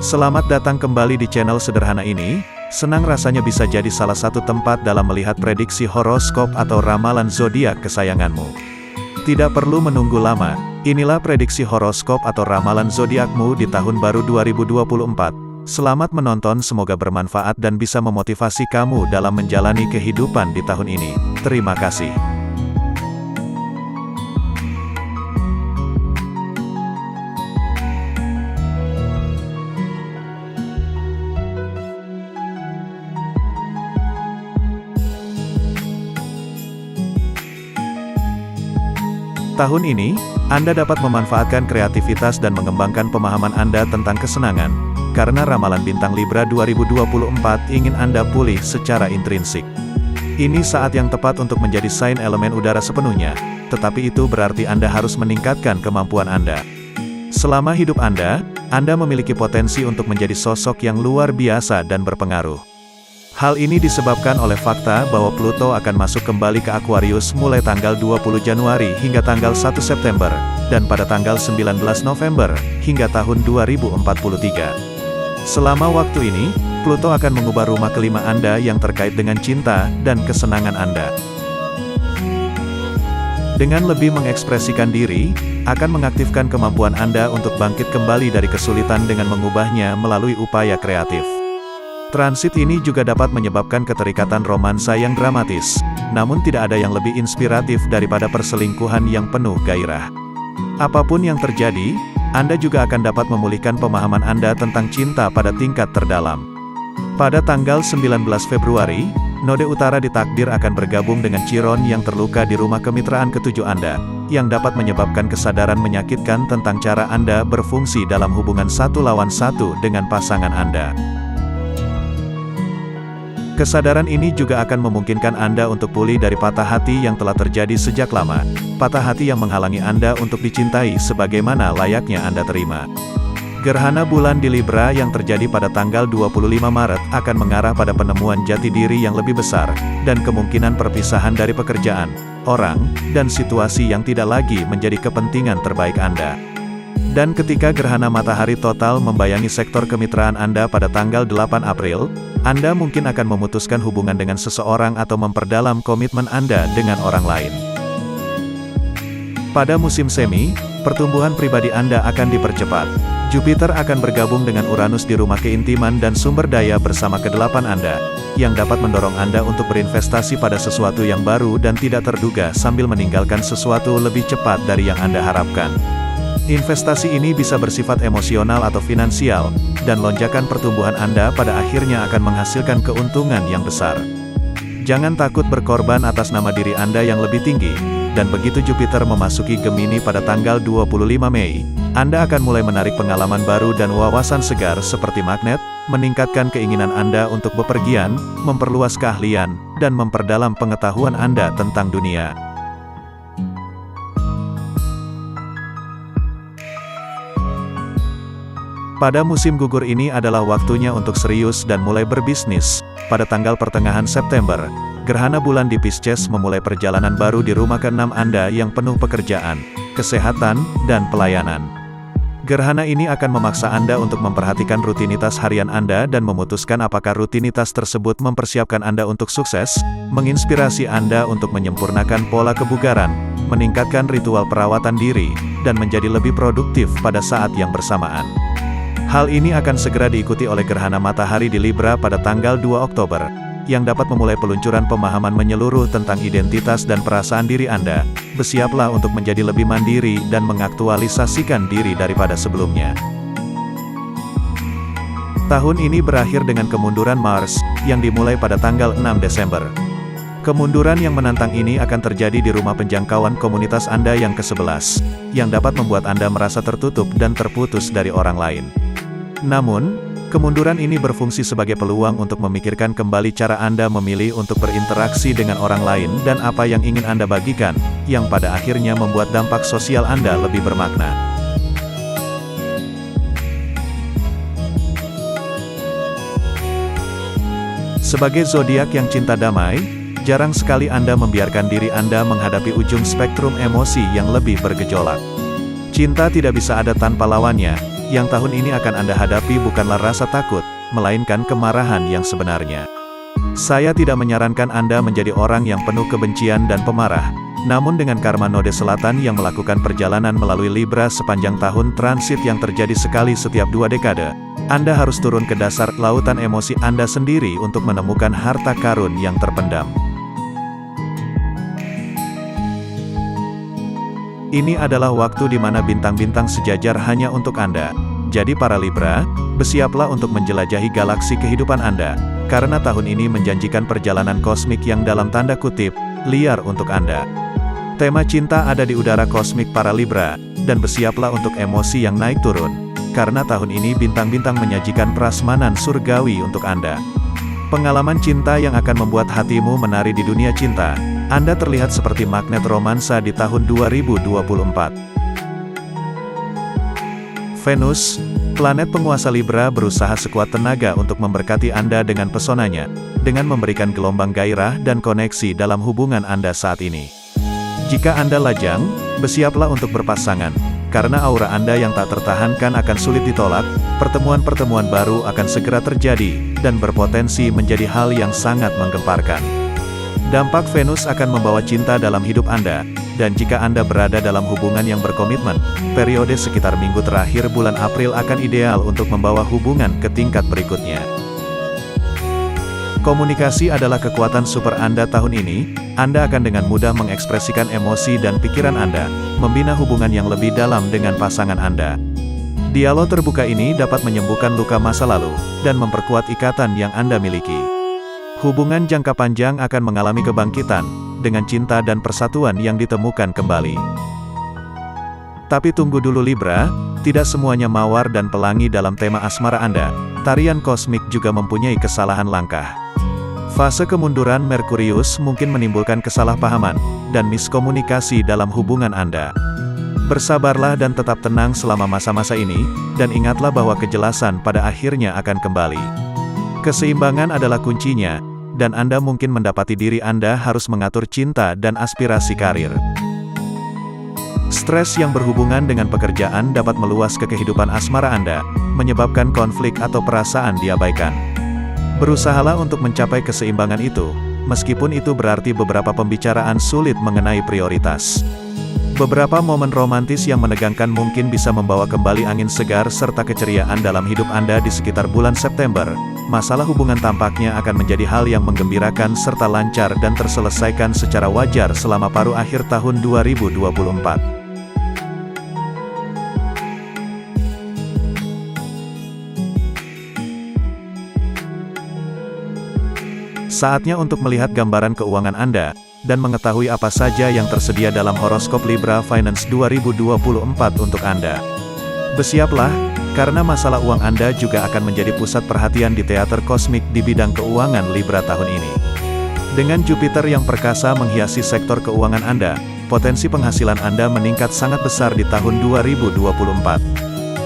Selamat datang kembali di channel sederhana ini. Senang rasanya bisa jadi salah satu tempat dalam melihat prediksi horoskop atau ramalan zodiak kesayanganmu. Tidak perlu menunggu lama, inilah prediksi horoskop atau ramalan zodiakmu di tahun baru 2024. Selamat menonton, semoga bermanfaat dan bisa memotivasi kamu dalam menjalani kehidupan di tahun ini. Terima kasih. Tahun ini, Anda dapat memanfaatkan kreativitas dan mengembangkan pemahaman Anda tentang kesenangan, karena ramalan bintang Libra 2024 ingin Anda pulih secara intrinsik. Ini saat yang tepat untuk menjadi sign elemen udara sepenuhnya, tetapi itu berarti Anda harus meningkatkan kemampuan Anda. Selama hidup Anda memiliki potensi untuk menjadi sosok yang luar biasa dan berpengaruh. Hal ini disebabkan oleh fakta bahwa Pluto akan masuk kembali ke Aquarius mulai tanggal 20 Januari hingga tanggal 1 September, dan pada tanggal 19 November, hingga tahun 2043. Selama waktu ini, Pluto akan mengubah rumah kelima Anda yang terkait dengan cinta dan kesenangan Anda. Dengan lebih mengekspresikan diri, akan mengaktifkan kemampuan Anda untuk bangkit kembali dari kesulitan dengan mengubahnya melalui upaya kreatif. Transit ini juga dapat menyebabkan keterikatan romansa yang dramatis, namun tidak ada yang lebih inspiratif daripada perselingkuhan yang penuh gairah. Apapun yang terjadi, Anda juga akan dapat memulihkan pemahaman Anda tentang cinta pada tingkat terdalam. Pada tanggal 19 Februari, node utara di takdir akan bergabung dengan Chiron yang terluka di rumah kemitraan ketujuh Anda, yang dapat menyebabkan kesadaran menyakitkan tentang cara Anda berfungsi dalam hubungan satu lawan satu dengan pasangan Anda. Kesadaran ini juga akan memungkinkan Anda untuk pulih dari patah hati yang telah terjadi sejak lama, patah hati yang menghalangi Anda untuk dicintai sebagaimana layaknya Anda terima. Gerhana bulan di Libra yang terjadi pada tanggal 25 Maret akan mengarah pada penemuan jati diri yang lebih besar, dan kemungkinan perpisahan dari pekerjaan, orang, dan situasi yang tidak lagi menjadi kepentingan terbaik Anda. Dan ketika gerhana matahari total membayangi sektor kemitraan Anda pada tanggal 8 April, Anda mungkin akan memutuskan hubungan dengan seseorang atau memperdalam komitmen Anda dengan orang lain. Pada musim semi, pertumbuhan pribadi Anda akan dipercepat. Jupiter akan bergabung dengan Uranus di rumah keintiman dan sumber daya bersama kedelapan Anda, yang dapat mendorong Anda untuk berinvestasi pada sesuatu yang baru dan tidak terduga sambil meninggalkan sesuatu lebih cepat dari yang Anda harapkan. Investasi ini bisa bersifat emosional atau finansial, dan lonjakan pertumbuhan Anda pada akhirnya akan menghasilkan keuntungan yang besar. Jangan takut berkorban atas nama diri Anda yang lebih tinggi, dan begitu Jupiter memasuki Gemini pada tanggal 25 Mei, Anda akan mulai menarik pengalaman baru dan wawasan segar seperti magnet, meningkatkan keinginan Anda untuk bepergian, memperluas keahlian, dan memperdalam pengetahuan Anda tentang dunia. Pada musim gugur ini adalah waktunya untuk serius dan mulai berbisnis. Pada tanggal pertengahan September, gerhana bulan di Pisces memulai perjalanan baru di rumah ke-6 Anda yang penuh pekerjaan, kesehatan, dan pelayanan. Gerhana ini akan memaksa Anda untuk memperhatikan rutinitas harian Anda dan memutuskan apakah rutinitas tersebut mempersiapkan Anda untuk sukses, menginspirasi Anda untuk menyempurnakan pola kebugaran, meningkatkan ritual perawatan diri, dan menjadi lebih produktif pada saat yang bersamaan. Hal ini akan segera diikuti oleh gerhana matahari di Libra pada tanggal 2 Oktober, yang dapat memulai peluncuran pemahaman menyeluruh tentang identitas dan perasaan diri Anda. Bersiaplah untuk menjadi lebih mandiri dan mengaktualisasikan diri daripada sebelumnya. Tahun ini berakhir dengan kemunduran Mars, yang dimulai pada tanggal 6 Desember. Kemunduran yang menantang ini akan terjadi di rumah penjangkauan komunitas Anda yang ke-11, yang dapat membuat Anda merasa tertutup dan terputus dari orang lain. Namun, kemunduran ini berfungsi sebagai peluang untuk memikirkan kembali cara Anda memilih untuk berinteraksi dengan orang lain dan apa yang ingin Anda bagikan, yang pada akhirnya membuat dampak sosial Anda lebih bermakna. Sebagai zodiak yang cinta damai, jarang sekali Anda membiarkan diri Anda menghadapi ujung spektrum emosi yang lebih bergejolak. Cinta tidak bisa ada tanpa lawannya, yang tahun ini akan Anda hadapi bukanlah rasa takut, melainkan kemarahan yang sebenarnya. Saya tidak menyarankan Anda menjadi orang yang penuh kebencian dan pemarah, namun dengan karma node selatan yang melakukan perjalanan melalui Libra sepanjang tahun transit yang terjadi sekali setiap 2 dekade, Anda harus turun ke dasar lautan emosi Anda sendiri untuk menemukan harta karun yang terpendam. Ini adalah waktu di mana bintang-bintang sejajar hanya untuk Anda. Jadi para Libra, bersiaplah untuk menjelajahi galaksi kehidupan Anda, karena tahun ini menjanjikan perjalanan kosmik yang dalam tanda kutip, liar untuk Anda. Tema cinta ada di udara kosmik para Libra, dan bersiaplah untuk emosi yang naik turun, karena tahun ini bintang-bintang menyajikan prasmanan surgawi untuk Anda. Pengalaman cinta yang akan membuat hatimu menari di dunia cinta. Anda terlihat seperti magnet romansa di tahun 2024. Venus, planet penguasa Libra berusaha sekuat tenaga untuk memberkati Anda dengan pesonanya, dengan memberikan gelombang gairah dan koneksi dalam hubungan Anda saat ini. Jika Anda lajang, bersiaplah untuk berpasangan, karena aura Anda yang tak tertahankan akan sulit ditolak, pertemuan-pertemuan baru akan segera terjadi, dan berpotensi menjadi hal yang sangat menggemparkan. Dampak Venus akan membawa cinta dalam hidup Anda, dan jika Anda berada dalam hubungan yang berkomitmen, periode sekitar minggu terakhir bulan April akan ideal untuk membawa hubungan ke tingkat berikutnya. Komunikasi adalah kekuatan super Anda tahun ini. Anda akan dengan mudah mengekspresikan emosi dan pikiran Anda, membina hubungan yang lebih dalam dengan pasangan Anda. Dialog terbuka ini dapat menyembuhkan luka masa lalu, dan memperkuat ikatan yang Anda miliki. Hubungan jangka panjang akan mengalami kebangkitan, dengan cinta dan persatuan yang ditemukan kembali. Tapi tunggu dulu Libra, tidak semuanya mawar dan pelangi dalam tema asmara Anda. Tarian kosmik juga mempunyai kesalahan langkah. Fase kemunduran Merkurius mungkin menimbulkan kesalahpahaman, dan miskomunikasi dalam hubungan Anda. Bersabarlah dan tetap tenang selama masa-masa ini, dan ingatlah bahwa kejelasan pada akhirnya akan kembali. Keseimbangan adalah kuncinya, dan Anda mungkin mendapati diri Anda harus mengatur cinta dan aspirasi karir. Stres yang berhubungan dengan pekerjaan dapat meluas ke kehidupan asmara Anda, menyebabkan konflik atau perasaan diabaikan. Berusahalah untuk mencapai keseimbangan itu, meskipun itu berarti beberapa pembicaraan sulit mengenai prioritas. Beberapa momen romantis yang menegangkan mungkin bisa membawa kembali angin segar serta keceriaan dalam hidup Anda di sekitar bulan September. Masalah hubungan tampaknya akan menjadi hal yang menggembirakan serta lancar dan terselesaikan secara wajar selama paruh akhir tahun 2024. Saatnya untuk melihat gambaran keuangan Anda, dan mengetahui apa saja yang tersedia dalam horoskop Libra Finance 2024 untuk Anda. Bersiaplah, karena masalah uang Anda juga akan menjadi pusat perhatian di teater kosmik di bidang keuangan Libra tahun ini. Dengan Jupiter yang perkasa menghiasi sektor keuangan Anda, potensi penghasilan Anda meningkat sangat besar di tahun 2024.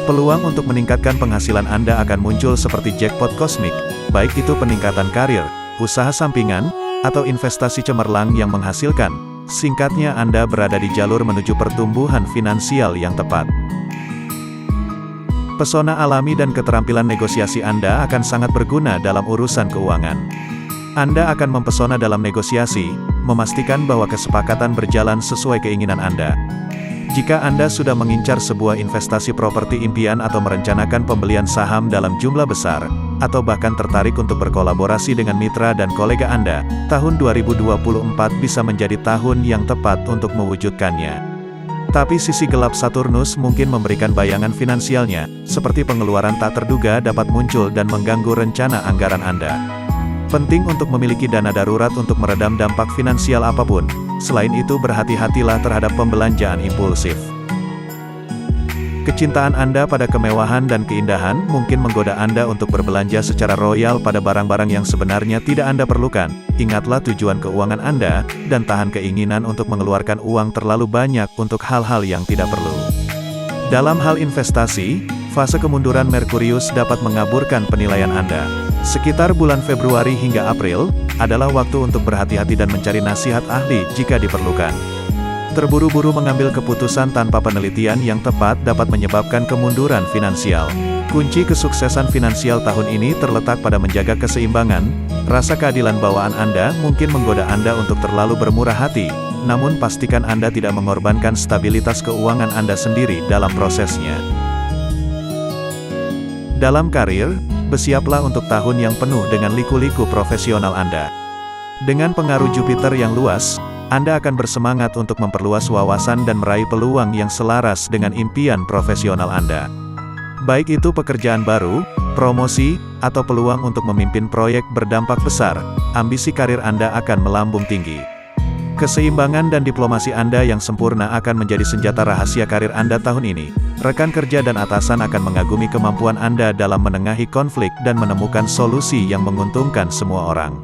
Peluang untuk meningkatkan penghasilan Anda akan muncul seperti jackpot kosmik, baik itu peningkatan karir, usaha sampingan, atau investasi cemerlang yang menghasilkan. Singkatnya Anda berada di jalur menuju pertumbuhan finansial yang tepat. Pesona alami dan keterampilan negosiasi Anda akan sangat berguna dalam urusan keuangan. Anda akan mempesona dalam negosiasi, memastikan bahwa kesepakatan berjalan sesuai keinginan Anda. Jika Anda sudah mengincar sebuah investasi properti impian atau merencanakan pembelian saham dalam jumlah besar, atau bahkan tertarik untuk berkolaborasi dengan mitra dan kolega Anda, tahun 2024 bisa menjadi tahun yang tepat untuk mewujudkannya. Tapi sisi gelap Saturnus mungkin memberikan bayangan finansialnya, seperti pengeluaran tak terduga dapat muncul dan mengganggu rencana anggaran Anda. Penting untuk memiliki dana darurat untuk meredam dampak finansial apapun. Selain itu berhati-hatilah terhadap pembelanjaan impulsif. Kecintaan Anda pada kemewahan dan keindahan mungkin menggoda Anda untuk berbelanja secara royal pada barang-barang yang sebenarnya tidak Anda perlukan. Ingatlah tujuan keuangan Anda, dan tahan keinginan untuk mengeluarkan uang terlalu banyak untuk hal-hal yang tidak perlu. Dalam hal investasi, fase kemunduran Merkurius dapat mengaburkan penilaian Anda. Sekitar bulan Februari hingga April, adalah waktu untuk berhati-hati dan mencari nasihat ahli jika diperlukan. Terburu-buru mengambil keputusan tanpa penelitian yang tepat dapat menyebabkan kemunduran finansial. Kunci kesuksesan finansial tahun ini terletak pada menjaga keseimbangan. Rasa keadilan bawaan Anda mungkin menggoda Anda untuk terlalu bermurah hati, namun pastikan Anda tidak mengorbankan stabilitas keuangan Anda sendiri dalam prosesnya. Dalam karir, bersiaplah untuk tahun yang penuh dengan liku-liku profesional Anda. Dengan pengaruh Jupiter yang luas, Anda akan bersemangat untuk memperluas wawasan dan meraih peluang yang selaras dengan impian profesional Anda. Baik itu pekerjaan baru, promosi, atau peluang untuk memimpin proyek berdampak besar, ambisi karir Anda akan melambung tinggi. Keseimbangan dan diplomasi Anda yang sempurna akan menjadi senjata rahasia karir Anda tahun ini. Rekan kerja dan atasan akan mengagumi kemampuan Anda dalam menengahi konflik dan menemukan solusi yang menguntungkan semua orang.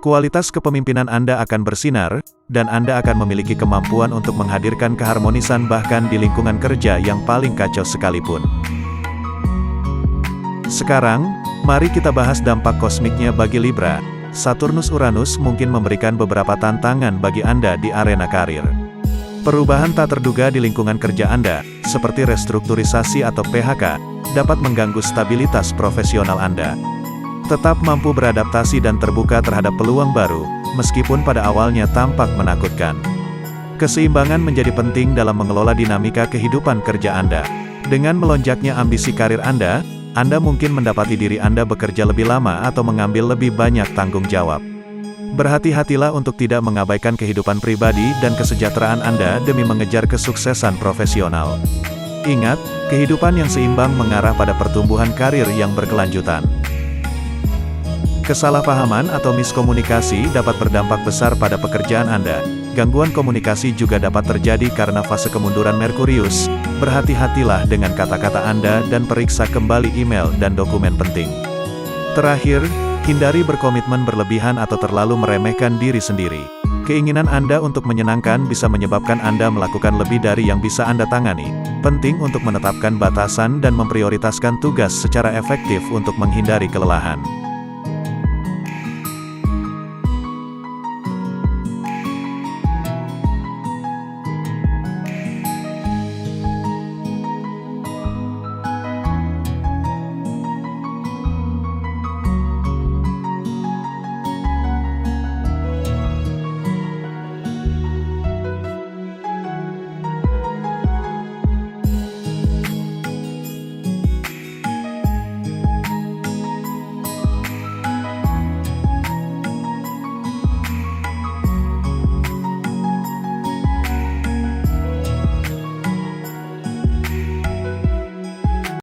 Kualitas kepemimpinan Anda akan bersinar, dan Anda akan memiliki kemampuan untuk menghadirkan keharmonisan bahkan di lingkungan kerja yang paling kacau sekalipun. Sekarang, mari kita bahas dampak kosmiknya bagi Libra. Saturnus-Uranus mungkin memberikan beberapa tantangan bagi Anda di arena karir. Perubahan tak terduga di lingkungan kerja Anda, seperti restrukturisasi atau PHK, dapat mengganggu stabilitas profesional Anda. Tetap mampu beradaptasi dan terbuka terhadap peluang baru, meskipun pada awalnya tampak menakutkan. Keseimbangan menjadi penting dalam mengelola dinamika kehidupan kerja Anda. Dengan melonjaknya ambisi karir Anda mungkin mendapati diri Anda bekerja lebih lama atau mengambil lebih banyak tanggung jawab. Berhati-hatilah untuk tidak mengabaikan kehidupan pribadi dan kesejahteraan Anda demi mengejar kesuksesan profesional. Ingat, kehidupan yang seimbang mengarah pada pertumbuhan karir yang berkelanjutan. Kesalahpahaman atau miskomunikasi dapat berdampak besar pada pekerjaan Anda. Gangguan komunikasi juga dapat terjadi karena fase kemunduran Merkurius. Berhati-hatilah dengan kata-kata Anda dan periksa kembali email dan dokumen penting. Terakhir, hindari berkomitmen berlebihan atau terlalu meremehkan diri sendiri. Keinginan Anda untuk menyenangkan bisa menyebabkan Anda melakukan lebih dari yang bisa Anda tangani. Penting untuk menetapkan batasan dan memprioritaskan tugas secara efektif untuk menghindari kelelahan.